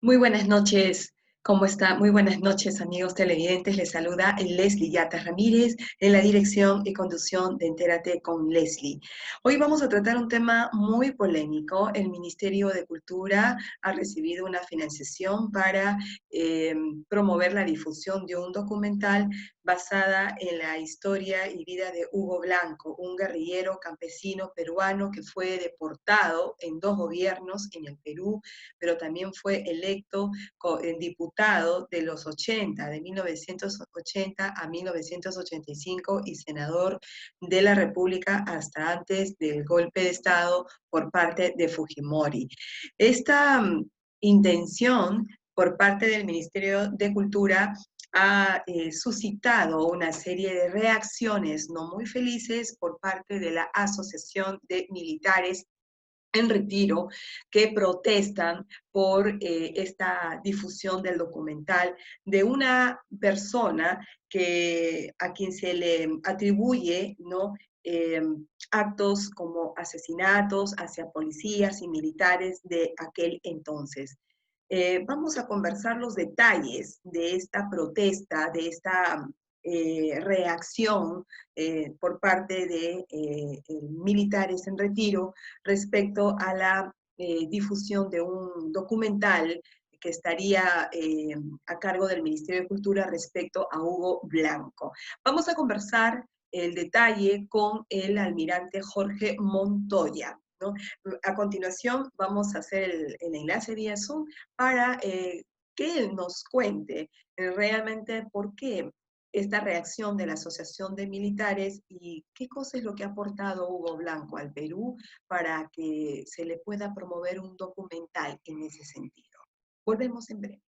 Muy buenas noches, ¿cómo está? Muy buenas noches, amigos televidentes. Les saluda Leslie Yata Ramírez en la dirección y conducción de Entérate con Leslie. Hoy vamos a tratar un tema muy polémico. El Ministerio de Cultura ha recibido una financiación para promover la difusión de un documental basada en la historia y vida de Hugo Blanco, un guerrillero campesino peruano que fue deportado en 2 gobiernos en el Perú, pero también fue electo diputado de los 80, de 1980 a 1985 y senador de la República hasta antes del golpe de Estado por parte de Fujimori. Esta intención por parte del Ministerio de Cultura ha suscitado una serie de reacciones no muy felices por parte de la Asociación de Militares en Retiro que protestan por esta difusión del documental de una persona a quien se le atribuye, ¿no? Eh, actos como asesinatos hacia policías y militares de aquel entonces. Vamos a conversar los detalles de esta protesta, de esta reacción por parte de militares en retiro respecto a la difusión de un documental que estaría a cargo del Ministerio de Cultura respecto a Hugo Blanco. Vamos a conversar el detalle con el almirante Jorge Montoya, ¿no? A continuación vamos a hacer el enlace vía Zoom para que él nos cuente realmente por qué esta reacción de la Asociación de Militares y qué cosa es lo que ha aportado Hugo Blanco al Perú para que se le pueda promover un documental en ese sentido. Volvemos en breve.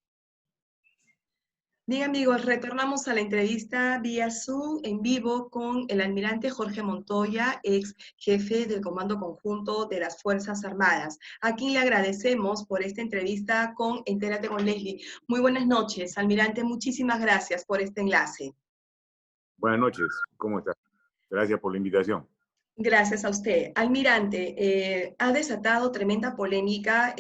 Bien, amigos, retornamos a la entrevista vía Zoom en vivo con el almirante Jorge Montoya, ex jefe del Comando Conjunto de las Fuerzas Armadas, a quien le agradecemos por esta entrevista con Entérate con Leslie. Muy buenas noches, almirante, muchísimas gracias por este enlace. Buenas noches, ¿cómo estás? Gracias por la invitación. Gracias a usted. Almirante, ha desatado tremenda polémica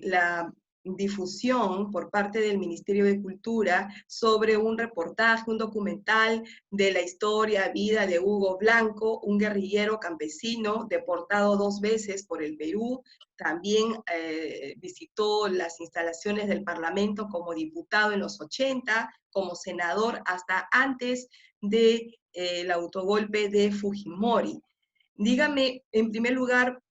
la difusión por parte del Ministerio de Cultura sobre un reportaje, un documental de la historia, vida de Hugo Blanco, un guerrillero campesino deportado 2 veces por el Perú. También visitó las instalaciones del Parlamento como diputado en los 80, como senador hasta antes del autogolpe de Fujimori. Dígame, en primer lugar,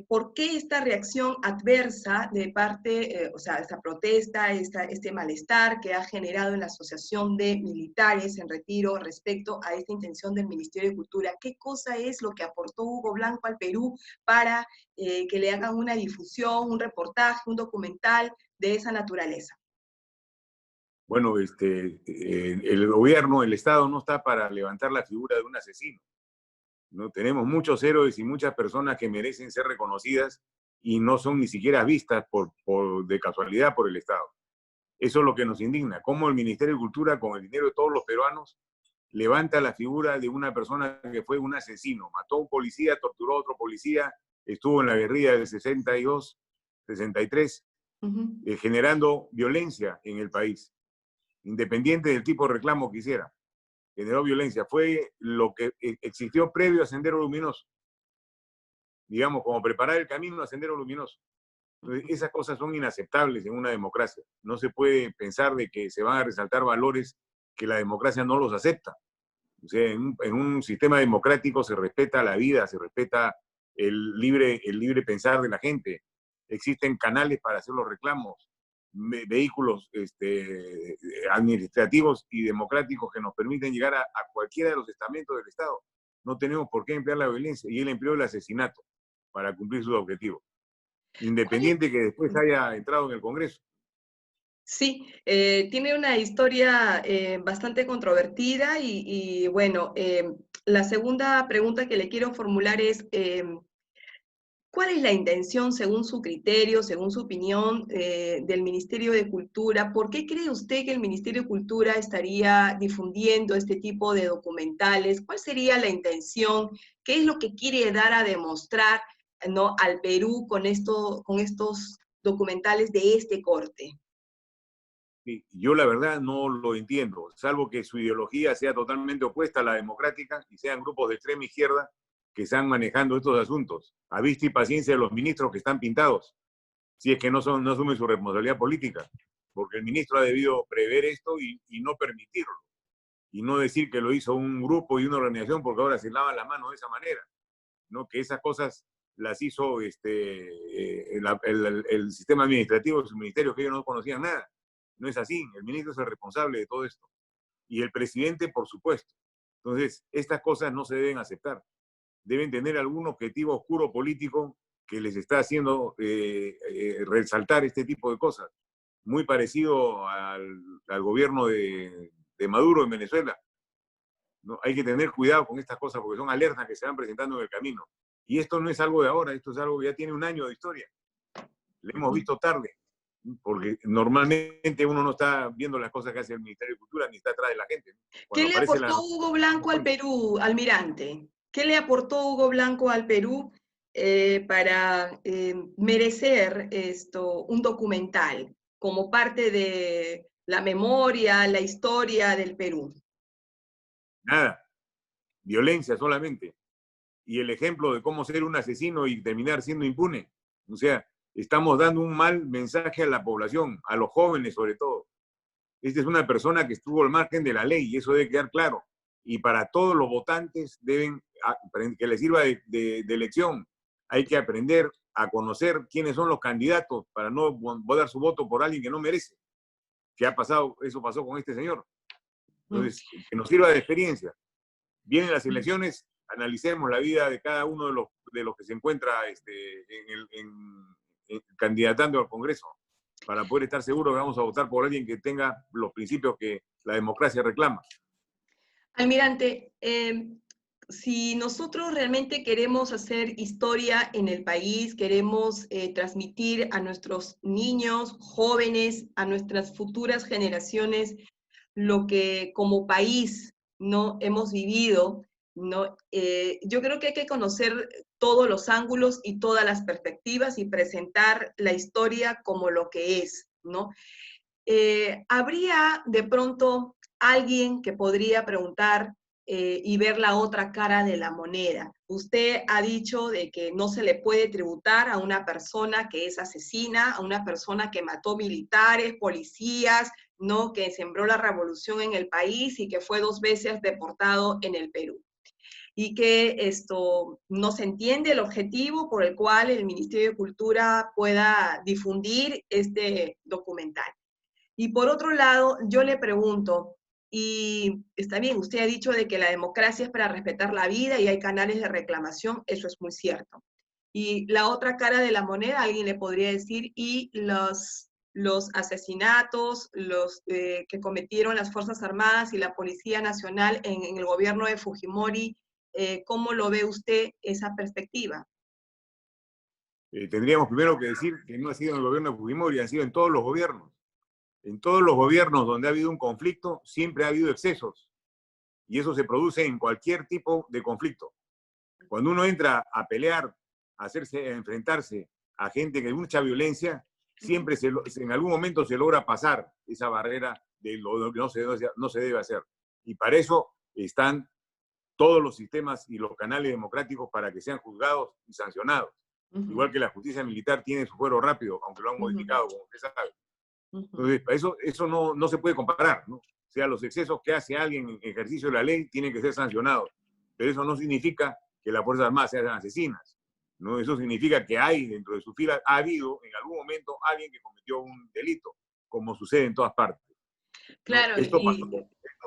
¿por qué esta reacción adversa de parte, o sea, esta protesta, este malestar que ha generado en la Asociación de Militares en Retiro respecto a esta intención del Ministerio de Cultura? ¿Qué cosa es lo que aportó Hugo Blanco al Perú para que le hagan una difusión, un reportaje, un documental de esa naturaleza? Bueno, el gobierno, el Estado no está para levantar la figura de un asesino. ¿No? Tenemos muchos héroes y muchas personas que merecen ser reconocidas y no son ni siquiera vistas de casualidad por el Estado. Eso es lo que nos indigna. Cómo el Ministerio de Cultura, con el dinero de todos los peruanos, levanta la figura de una persona que fue un asesino. Mató a un policía, torturó a otro policía, estuvo en la guerrilla del 62, 63, generando violencia en el país, independiente del tipo de reclamo que hiciera. Generó violencia. Fue lo que existió previo a Sendero Luminoso. Digamos, como preparar el camino a Sendero Luminoso. Entonces, esas cosas son inaceptables en una democracia. No se puede pensar de que se van a resaltar valores que la democracia no los acepta. O sea, en un sistema democrático se respeta la vida, se respeta el libre pensar de la gente. Existen canales para hacer los reclamos, vehículos administrativos y democráticos que nos permiten llegar a cualquiera de los estamentos del Estado. No tenemos por qué emplear la violencia, y él empleó el asesinato para cumplir sus objetivos, independiente que después haya entrado en el Congreso. Sí, tiene una historia bastante controvertida y bueno, la segunda pregunta que le quiero formular es, ¿cuál es la intención, según su criterio, según su opinión, del Ministerio de Cultura? ¿Por qué cree usted que el Ministerio de Cultura estaría difundiendo este tipo de documentales? ¿Cuál sería la intención? ¿Qué es lo que quiere dar a demostrar, ¿no?, al Perú con estos documentales de este corte? Sí, yo la verdad no lo entiendo, salvo que su ideología sea totalmente opuesta a la democrática y sean grupos de extrema izquierda que están manejando estos asuntos. A vista y paciencia de los ministros que están pintados, si es que no asumen su responsabilidad política, porque el ministro ha debido prever esto y no permitirlo, y no decir que lo hizo un grupo y una organización porque ahora se lavan las manos de esa manera, ¿no? Que esas cosas las hizo el sistema administrativo de sus ministerios, que ellos no conocían nada. No es así, el ministro es el responsable de todo esto. Y el presidente, por supuesto. Entonces, estas cosas no se deben aceptar. Deben tener algún objetivo oscuro político que les está haciendo resaltar este tipo de cosas. Muy parecido al gobierno de Maduro en Venezuela, ¿no? Hay que tener cuidado con estas cosas porque son alertas que se van presentando en el camino. Y esto no es algo de ahora, esto es algo que ya tiene un año de historia. Lo hemos visto tarde, porque normalmente uno no está viendo las cosas que hace el Ministerio de Cultura ni está atrás de la gente. ¿Qué Cuando le aparece aportó la Hugo Blanco al Perú, almirante? ¿Qué le aportó Hugo Blanco al Perú para merecer un documental como parte de la memoria, la historia del Perú? nada, violencia solamente. Y el ejemplo de cómo ser un asesino y terminar siendo impune. O sea, estamos dando un mal mensaje a la población, a los jóvenes sobre todo. Esta es una persona que estuvo al margen de la ley y eso debe quedar claro. Y para todos los votantes que les sirva de lección. Hay que aprender a conocer quiénes son los candidatos para no dar su voto por alguien que no merece. ¿Qué ha pasado? Eso pasó con este señor. Entonces, que nos sirva de experiencia. Vienen las elecciones, analicemos la vida de cada uno de los que se encuentra candidatando al Congreso, para poder estar seguros que vamos a votar por alguien que tenga los principios que la democracia reclama. Almirante, si nosotros realmente queremos hacer historia en el país, queremos transmitir a nuestros niños, jóvenes, a nuestras futuras generaciones lo que como país no hemos vivido, ¿no? Yo creo que hay que conocer todos los ángulos y todas las perspectivas y presentar la historia como lo que es, ¿no? ¿Habría de pronto alguien que podría preguntar y ver la otra cara de la moneda? Usted ha dicho de que no se le puede tributar a una persona que es asesina, a una persona que mató militares, policías, ¿no? Que sembró la revolución en el país y que fue 2 veces deportado en el Perú. Y que esto no se entiende el objetivo por el cual el Ministerio de Cultura pueda difundir este documental. Y por otro lado, yo le pregunto, y está bien, usted ha dicho de que la democracia es para respetar la vida y hay canales de reclamación, eso es muy cierto. Y la otra cara de la moneda, alguien le podría decir, y los asesinatos, que cometieron las Fuerzas Armadas y la Policía Nacional en el gobierno de Fujimori, ¿cómo lo ve usted esa perspectiva? Tendríamos primero que decir que no ha sido en el gobierno de Fujimori, ha sido en todos los gobiernos. En todos los gobiernos donde ha habido un conflicto, siempre ha habido excesos. Y eso se produce en cualquier tipo de conflicto. Cuando uno entra a pelear, a enfrentarse a gente que mucha violencia, siempre en algún momento se logra pasar esa barrera de lo que no se debe hacer. Y para eso están todos los sistemas y los canales democráticos para que sean juzgados y sancionados. Igual que la justicia militar tiene su fuero rápido, aunque lo han modificado, como usted sabe. Entonces, eso no se puede comparar, ¿no? O sea, los excesos que hace alguien en ejercicio de la ley tienen que ser sancionados. Pero eso no significa que las Fuerzas Armadas sean asesinas, ¿no? Eso significa que hay dentro de su fila, ha habido en algún momento alguien que cometió un delito, como sucede en todas partes, ¿no? Claro, Esto pasó,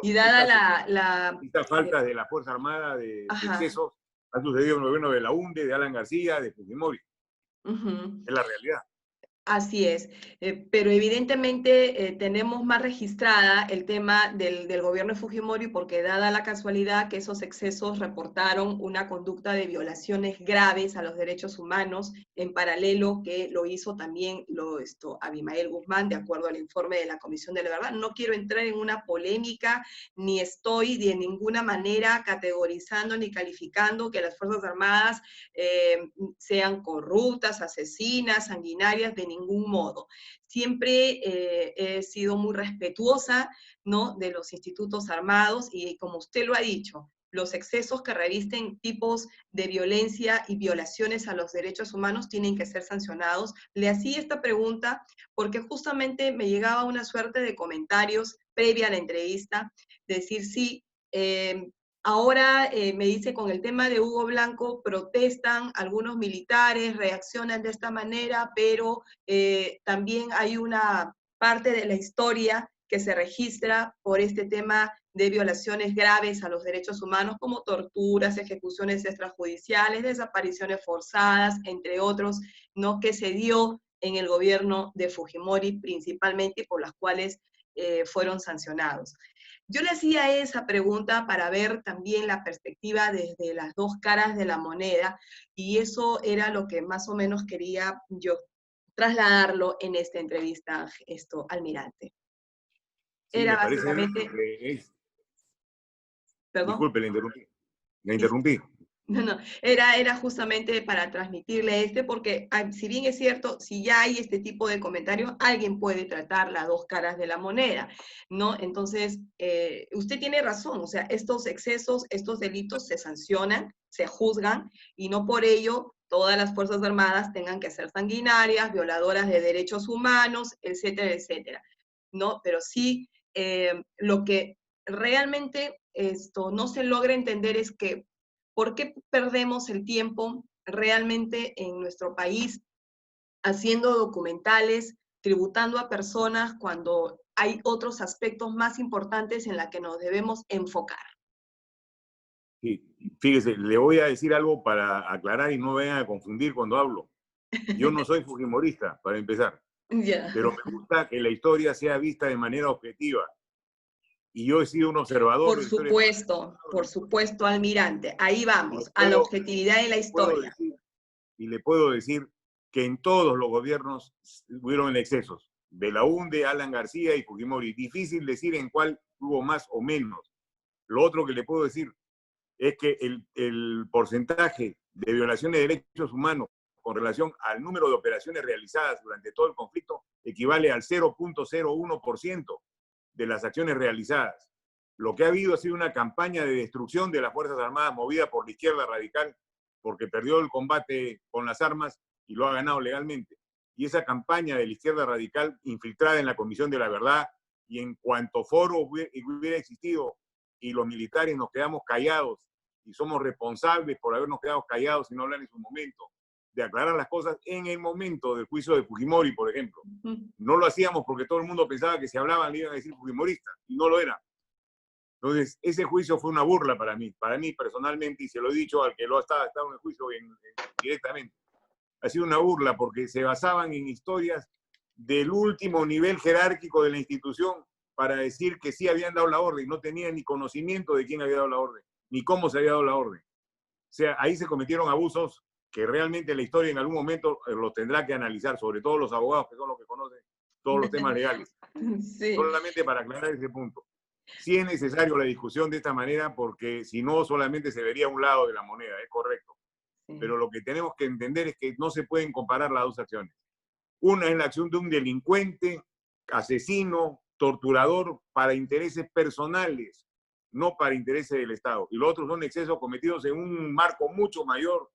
y dada la estas faltas de la Fuerza Armada, de ajá, excesos, ha sucedido en el gobierno de la UNDE, de Alan García, de Fujimori. Es la realidad. así es, pero evidentemente tenemos más registrada el tema del gobierno de Fujimori porque dada la casualidad que esos excesos reportaron una conducta de violaciones graves a los derechos humanos, en paralelo que lo hizo también Abimael Guzmán, de acuerdo al informe de la Comisión de la Verdad. No quiero entrar en una polémica, ni estoy de ninguna manera categorizando ni calificando que las Fuerzas Armadas sean corruptas, asesinas, sanguinarias, de ningún modo. Siempre he sido muy respetuosa, ¿no?, de los institutos armados y, como usted lo ha dicho, los excesos que revisten tipos de violencia y violaciones a los derechos humanos tienen que ser sancionados. Le hacía esta pregunta porque justamente me llegaba una suerte de comentarios previa a la entrevista, decir, sí, ahora me dice, con el tema de Hugo Blanco protestan algunos militares, reaccionan de esta manera, pero también hay una parte de la historia que se registra por este tema de violaciones graves a los derechos humanos, como torturas, ejecuciones extrajudiciales, desapariciones forzadas, entre otros, ¿no?, que se dio en el gobierno de Fujimori principalmente, y por las cuales fueron sancionados. Yo le hacía esa pregunta para ver también la perspectiva desde las dos caras de la moneda, y eso era lo que más o menos quería yo trasladarlo en esta entrevista, almirante. Sí, Era me parece bien. básicamente, perdón. Disculpe, le interrumpí. Le interrumpí. No, no, era justamente para transmitirle porque si bien es cierto, si ya hay este tipo de comentarios, alguien puede tratar las dos caras de la moneda, ¿no? Entonces, usted tiene razón, o sea, estos excesos, estos delitos se sancionan, se juzgan, y no por ello todas las Fuerzas Armadas tengan que ser sanguinarias, violadoras de derechos humanos, etcétera, etcétera, ¿no? Pero sí, lo que realmente no se logra entender es que ¿por qué perdemos el tiempo realmente en nuestro país haciendo documentales, tributando a personas, cuando hay otros aspectos más importantes en los que nos debemos enfocar? Sí, fíjese, le voy a decir algo para aclarar y no me vayan a confundir cuando hablo. Yo no soy fujimorista, para empezar, Ya. pero me gusta que la historia sea vista de manera objetiva. Y yo he sido un observador de la historia. Por supuesto, almirante. Ahí Y le vamos, a la puedo, objetividad de la puedo historia. decir, y le puedo decir que en todos los gobiernos hubieron excesos. Belaúnde, Alan García y Fujimori. Difícil decir en cuál hubo más o menos. Lo otro que le puedo decir es que el porcentaje de violaciones de derechos humanos con relación al número de operaciones realizadas durante todo el conflicto equivale al 0.01% de las acciones realizadas. Lo que ha habido ha sido una campaña de destrucción de las Fuerzas Armadas movida por la izquierda radical, porque perdió el combate con las armas y lo ha ganado legalmente. Y esa campaña de la izquierda radical infiltrada en la Comisión de la Verdad, y en cuanto foro hubiera existido y los militares nos quedamos callados y somos responsables por habernos quedado callados y no hablar en su momento, de aclarar las cosas en el momento del juicio de Fujimori, por ejemplo. No lo hacíamos porque todo el mundo pensaba que si hablaban le iban a decir fujimorista, y no lo era. Entonces, ese juicio fue una burla para mí personalmente, y se lo he dicho al que lo ha estado en el juicio directamente. Ha sido una burla porque se basaban en historias del último nivel jerárquico de la institución para decir que sí habían dado la orden, no tenían ni conocimiento de quién había dado la orden, ni cómo se había dado la orden. O sea, ahí se cometieron abusos que realmente la historia en algún momento los tendrá que analizar, sobre todo los abogados, que son los que conocen todos los temas legales. Sí. Solamente para aclarar ese punto. Sí es necesario la discusión de esta manera, porque si no solamente se vería un lado de la moneda, es correcto. Sí. Pero lo que tenemos que entender es que no se pueden comparar las dos acciones. Una es la acción de un delincuente, asesino, torturador, para intereses personales, no para intereses del Estado. Y los otros son excesos cometidos en un marco mucho mayor,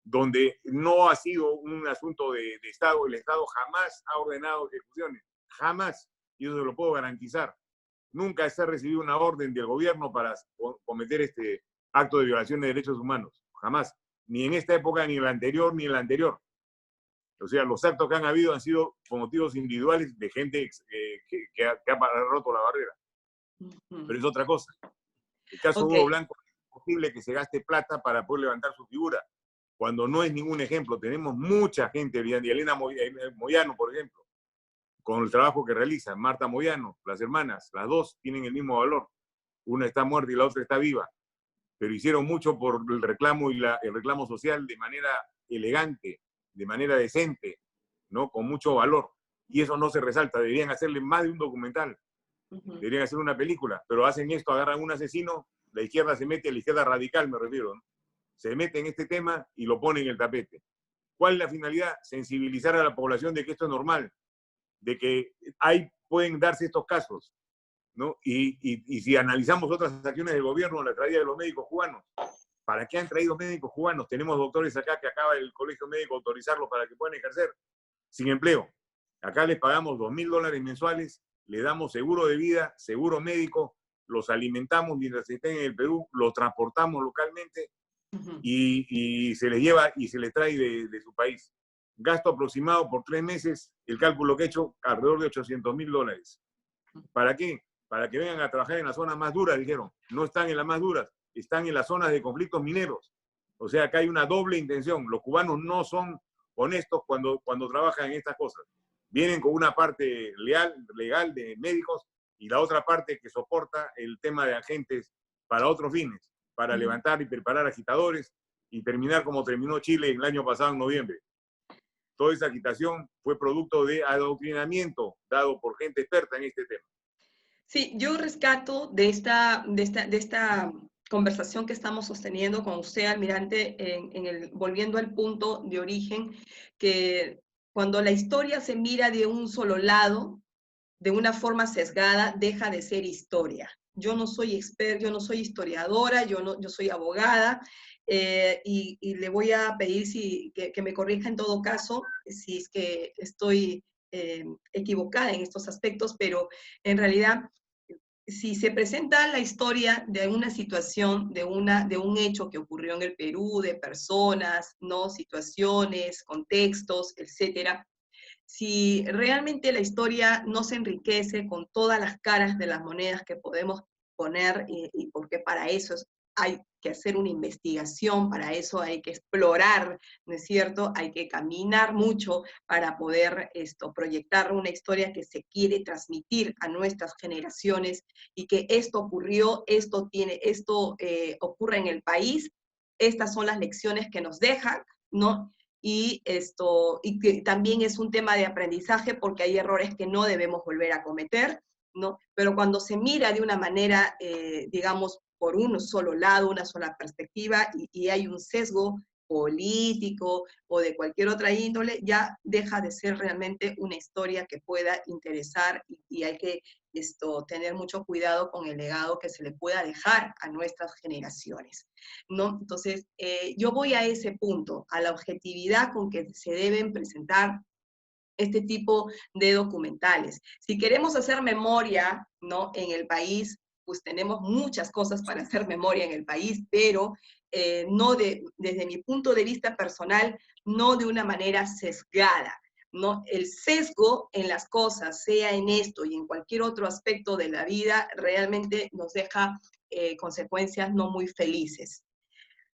donde no ha sido un asunto de Estado. El Estado jamás ha ordenado ejecuciones, jamás, y eso se lo puedo garantizar. Nunca se ha recibido una orden del gobierno para cometer este acto de violación de derechos humanos, jamás, ni en esta época, ni en la anterior, ni en la anterior. O sea, los actos que han habido han sido por motivos individuales de gente que ha roto la barrera. Pero es otra cosa. El caso Ok. Hugo Blanco, es imposible que se gaste plata para poder levantar su figura, cuando no es ningún ejemplo. Tenemos mucha gente, Elena Moyano, por ejemplo, con el trabajo que realiza, Marta Moyano, las hermanas, las dos tienen el mismo valor. Una está muerta y la otra está viva, pero hicieron mucho por el reclamo y el reclamo social de manera elegante, de manera decente, ¿no? Con mucho valor. Y eso no se resalta. Deberían hacerle más de un documental. Deberían hacer una película, pero hacen esto, agarran un asesino, la izquierda se mete, a la izquierda radical me refiero, ¿no? Se mete en este tema y lo pone en el tapete. ¿Cuál es la finalidad? Sensibilizar a la población de que esto es normal, de que pueden darse estos casos, ¿no? Y si analizamos otras acciones del gobierno, la traída de los médicos cubanos, ¿para qué han traído médicos cubanos? Tenemos doctores acá que acaba el colegio médico autorizarlos para que puedan ejercer sin empleo. Acá les pagamos $2.000 mensuales, le damos seguro de vida, seguro médico, los alimentamos mientras estén en el Perú, los transportamos localmente y se les lleva y se les trae de su país. Gasto aproximado por 3 meses, el cálculo que he hecho, alrededor de $800.000. ¿Para qué? Para que vengan a trabajar en las zonas más duras, dijeron. No están en las más duras, están en las zonas de conflictos mineros. O sea, acá hay una doble intención. Los cubanos no son honestos cuando trabajan en estas cosas. Vienen con una parte legal de médicos y la otra parte que soporta el tema de agentes para otros fines, para levantar y preparar agitadores y terminar como terminó Chile el año pasado en noviembre. Toda esa agitación fue producto de adoctrinamiento dado por gente experta en este tema. Sí, yo rescato de esta conversación que estamos sosteniendo con usted, almirante, volviendo al punto de origen, que cuando la historia se mira de un solo lado, de una forma sesgada, deja de ser historia. Yo no soy experta, yo no soy historiadora, yo soy abogada, y le voy a pedir que me corrija en todo caso si es que estoy equivocada en estos aspectos, pero en realidad si se presenta la historia de una situación, de un hecho que ocurrió en el Perú, de personas, ¿no? Situaciones, contextos, etcétera, si realmente la historia no se enriquece con todas las caras de las monedas que podemos poner, y porque para eso hay que hacer una investigación, para eso hay que explorar, ¿no es cierto? Hay que caminar mucho para poder proyectar una historia que se quiere transmitir a nuestras generaciones y que esto ocurrió, esto ocurre en el país, estas son las lecciones que nos dejan, ¿no? Y que también es un tema de aprendizaje porque hay errores que no debemos volver a cometer, ¿no? Pero cuando se mira de una manera, digamos, por un solo lado, una sola perspectiva, y hay un sesgo político o de cualquier otra índole, ya deja de ser realmente una historia que pueda interesar, y hay que tener mucho cuidado con el legado que se le pueda dejar a nuestras generaciones, ¿no? Entonces, yo voy a ese punto, a la objetividad con que se deben presentar este tipo de documentales. Si queremos hacer memoria, ¿no? En el país, pues tenemos muchas cosas para hacer memoria en el país, pero no desde mi punto de vista personal, no de una manera sesgada, ¿no? El sesgo en las cosas, sea en esto y en cualquier otro aspecto de la vida, realmente nos deja consecuencias no muy felices.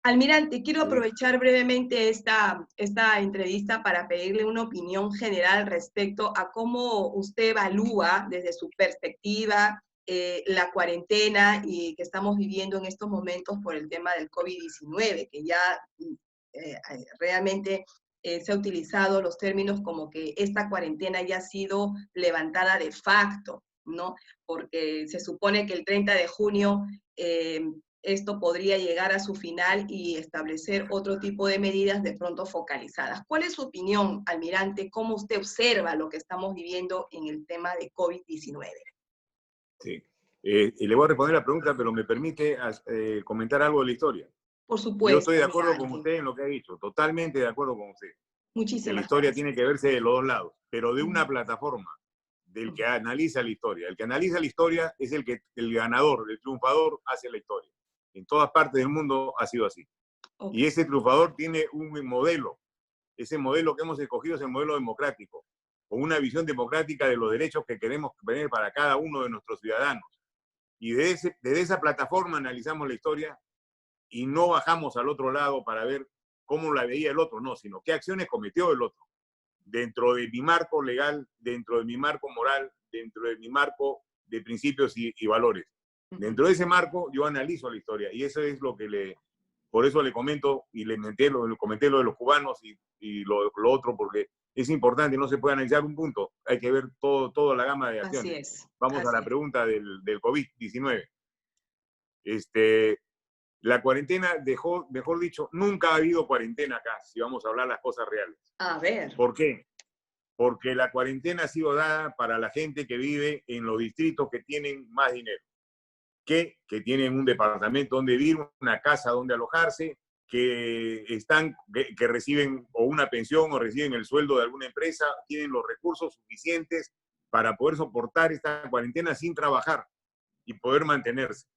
Almirante, quiero aprovechar brevemente esta entrevista para pedirle una opinión general respecto a cómo usted evalúa desde su perspectiva la cuarentena y que estamos viviendo en estos momentos por el tema del COVID-19, que ya realmente se ha utilizado los términos como que esta cuarentena ya ha sido levantada de facto, ¿no? Porque se supone que el 30 de junio esto podría llegar a su final y establecer otro tipo de medidas de pronto focalizadas. ¿Cuál es su opinión, almirante? ¿Cómo usted observa lo que estamos viviendo en el tema de COVID-19? Sí. Y le voy a responder la pregunta, pero me permite comentar algo de la historia. Por Yo supuesto, estoy de acuerdo almirante. con usted en lo que ha dicho, totalmente de acuerdo con usted. Que la Muchísimas historia gracias. tiene que verse de los dos lados, pero de una plataforma, del que analiza la historia. El que analiza la historia es el ganador, el triunfador hace la historia. En todas partes del mundo ha sido así. Okay. Y ese triunfador tiene un modelo. Ese modelo que hemos escogido es el modelo democrático, con una visión democrática de los derechos que queremos tener para cada uno de nuestros ciudadanos. Y desde esa plataforma analizamos la historia y no bajamos al otro lado para ver cómo la veía el otro, no, sino qué acciones cometió el otro. Dentro de mi marco legal, dentro de mi marco moral, dentro de mi marco de principios y valores. Dentro de ese marco yo analizo la historia y eso es lo que por eso le comento y le comenté lo de los cubanos y lo otro, porque es importante, no se puede analizar un punto, hay que ver toda la gama de acciones. Así es. Vamos a la pregunta del COVID-19. La cuarentena dejó, mejor dicho, nunca ha habido cuarentena acá, si vamos a hablar las cosas reales. A ver. ¿Por qué? Porque la cuarentena ha sido dada para la gente que vive en los distritos que tienen más dinero, que tienen un departamento donde vivir, una casa donde alojarse, que reciben o una pensión o reciben el sueldo de alguna empresa, tienen los recursos suficientes para poder soportar esta cuarentena sin trabajar y poder mantenerse.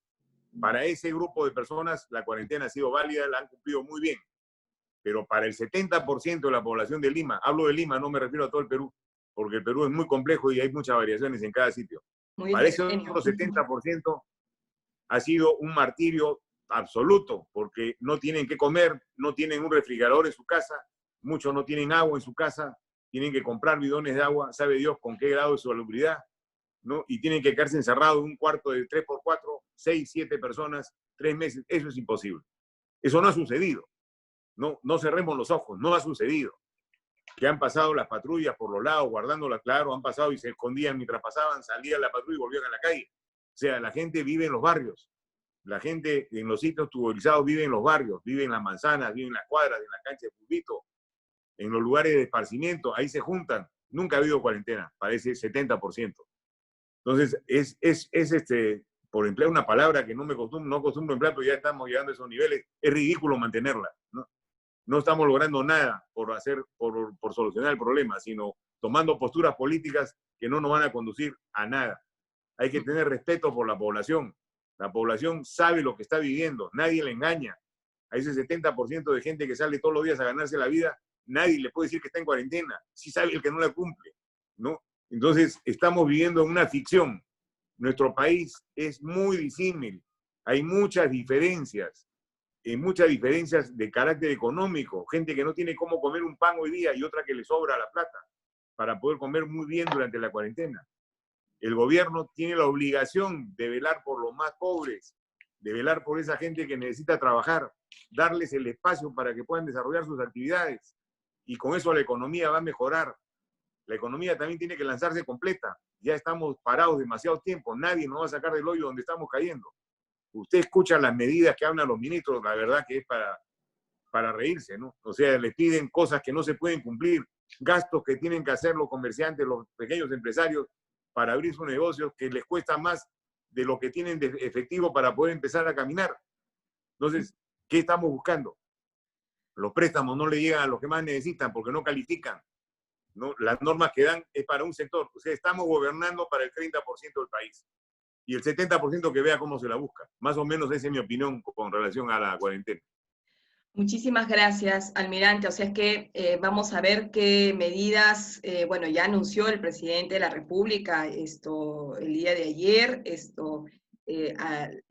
Para ese grupo de personas la cuarentena ha sido válida, la han cumplido muy bien. Pero para el 70% de la población de Lima, hablo de Lima, no me refiero a todo el Perú, porque el Perú es muy complejo y hay muchas variaciones en cada sitio. Muy Para ese heterogéneo. otro 70% ha sido un martirio absoluto, porque no tienen que comer, no tienen un refrigerador en su casa, muchos no tienen agua en su casa, tienen que comprar bidones de agua, sabe Dios con qué grado de salubridad, ¿no? Y tienen que quedarse encerrados en un cuarto de 3x4, 6, 7 personas, 3 meses. Eso es imposible. Eso no ha sucedido. No cerremos los ojos, no ha sucedido. Que han pasado las patrullas por los lados, guardándolas, claro, han pasado y se escondían mientras pasaban, salían la patrulla y volvían a la calle. O sea, la gente vive en los barrios. La gente en los sitios tuburizados vive en los barrios, vive en las manzanas, vive en las cuadras, en la cancha de fulbito, en los lugares de esparcimiento, ahí se juntan. Nunca ha habido cuarentena, parece 70%. Entonces, por emplear una palabra que no acostumbro emplear, pero ya estamos llegando a esos niveles, es ridículo mantenerla, ¿no? No estamos logrando nada por solucionar el problema, sino tomando posturas políticas que no nos van a conducir a nada. Hay que tener respeto por la población. La población sabe lo que está viviendo, nadie le engaña. A ese 70% de gente que sale todos los días a ganarse la vida, nadie le puede decir que está en cuarentena, sí sabe el que no la cumple, ¿no? Entonces, estamos viviendo en una ficción. Nuestro país es muy disímil, hay muchas diferencias de carácter económico, gente que no tiene cómo comer un pan hoy día y otra que le sobra la plata para poder comer muy bien durante la cuarentena. El gobierno tiene la obligación de velar por los más pobres, de velar por esa gente que necesita trabajar, darles el espacio para que puedan desarrollar sus actividades y con eso la economía va a mejorar. La economía también tiene que lanzarse completa. Ya estamos parados demasiado tiempo, nadie nos va a sacar del hoyo donde estamos cayendo. Usted escucha las medidas que hablan los ministros, la verdad que es para reírse, ¿no? O sea, les piden cosas que no se pueden cumplir, gastos que tienen que hacer los comerciantes, los pequeños empresarios para abrir sus negocios, que les cuesta más de lo que tienen de efectivo para poder empezar a caminar. Entonces, ¿qué estamos buscando? Los préstamos no le llegan a los que más necesitan porque no califican, ¿no? Las normas que dan es para un sector. O sea, estamos gobernando para el 30% del país. Y el 70% que vea cómo se la busca. Más o menos esa es mi opinión con relación a la cuarentena. Muchísimas gracias, almirante. O sea, es que vamos a ver qué medidas, bueno, ya anunció el presidente de la República esto el día de ayer, eh, al,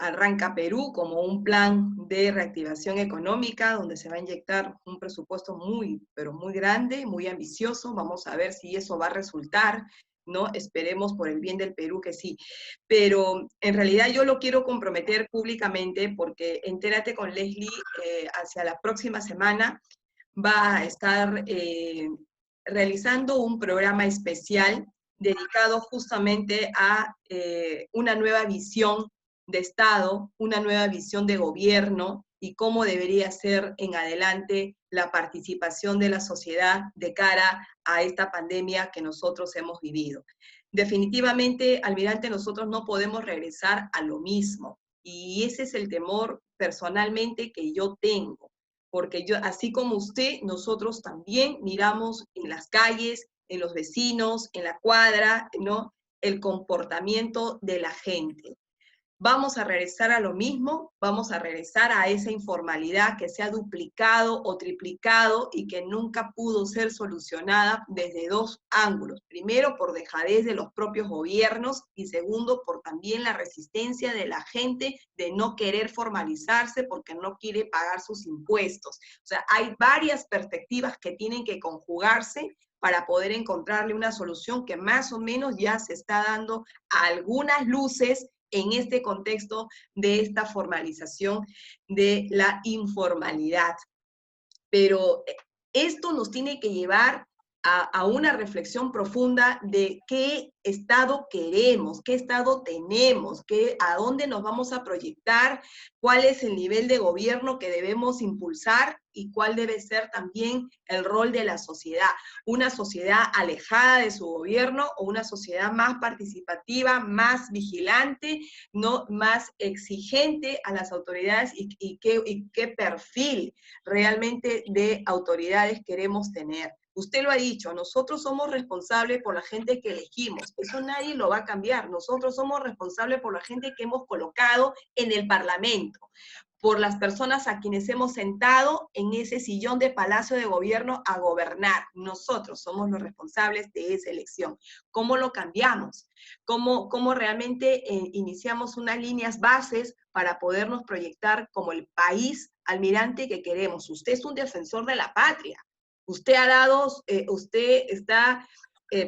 arranca Perú como un plan de reactivación económica donde se va a inyectar un presupuesto muy, pero muy grande, muy ambicioso. Vamos a ver si eso va a resultar, ¿no? Esperemos por el bien del Perú que sí. Pero en realidad yo lo quiero comprometer públicamente porque Entérate con Leslie hacia la próxima semana va a estar realizando un programa especial dedicado justamente a una nueva visión de Estado, una nueva visión de gobierno y cómo debería ser en adelante la participación de la sociedad de cara a esta pandemia que nosotros hemos vivido. Definitivamente, almirante, nosotros no podemos regresar a lo mismo y ese es el temor personalmente que yo tengo, porque yo, así como usted, nosotros también miramos en las calles, en los vecinos, en la cuadra, ¿no? El comportamiento de la gente. Vamos a regresar a lo mismo, vamos a regresar a esa informalidad que se ha duplicado o triplicado y que nunca pudo ser solucionada desde dos ángulos. Primero, por dejadez de los propios gobiernos y segundo, por también la resistencia de la gente de no querer formalizarse porque no quiere pagar sus impuestos. O sea, hay varias perspectivas que tienen que conjugarse para poder encontrarle una solución que más o menos ya se está dando a algunas luces en este contexto de esta formalización de la informalidad. Pero esto nos tiene que llevar a una reflexión profunda de qué Estado queremos, qué Estado tenemos, a dónde nos vamos a proyectar, cuál es el nivel de gobierno que debemos impulsar y cuál debe ser también el rol de la sociedad. Una sociedad alejada de su gobierno o una sociedad más participativa, más vigilante, no más exigente a las autoridades y qué perfil realmente de autoridades queremos tener. Usted lo ha dicho, nosotros somos responsables por la gente que elegimos. Eso nadie lo va a cambiar. Nosotros somos responsables por la gente que hemos colocado en el Parlamento, por las personas a quienes hemos sentado en ese sillón de Palacio de Gobierno a gobernar. Nosotros somos los responsables de esa elección. ¿Cómo lo cambiamos? ¿Cómo realmente iniciamos unas líneas bases para podernos proyectar como el país almirante que queremos? Usted es un defensor de la patria. Usted está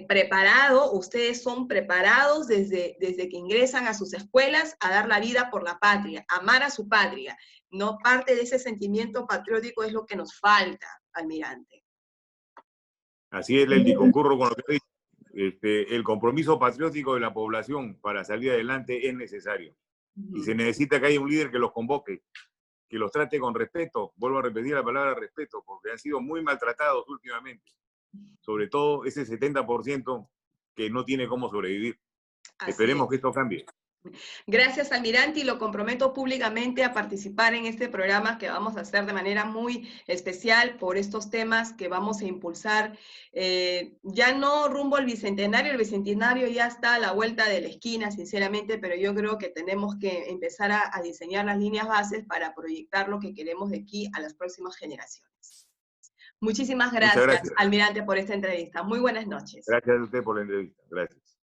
preparado, ustedes son preparados desde que ingresan a sus escuelas a dar la vida por la patria, amar a su patria. No, parte de ese sentimiento patriótico es lo que nos falta, almirante. Así es, Leslie, concurro con lo que dice. El compromiso patriótico de la población para salir adelante es necesario. Y se necesita que haya un líder que los convoque, que los trate con respeto. Vuelvo a repetir la palabra respeto, porque han sido muy maltratados últimamente. Sobre todo ese 70% que no tiene cómo sobrevivir. Esperemos que esto cambie. Gracias, almirante, y lo comprometo públicamente a participar en este programa que vamos a hacer de manera muy especial por estos temas que vamos a impulsar. Ya no rumbo al Bicentenario, el Bicentenario ya está a la vuelta de la esquina, sinceramente, pero yo creo que tenemos que empezar a diseñar las líneas bases para proyectar lo que queremos de aquí a las próximas generaciones. Muchísimas gracias, almirante, por esta entrevista. Muy buenas noches. Gracias a usted por la entrevista. Gracias.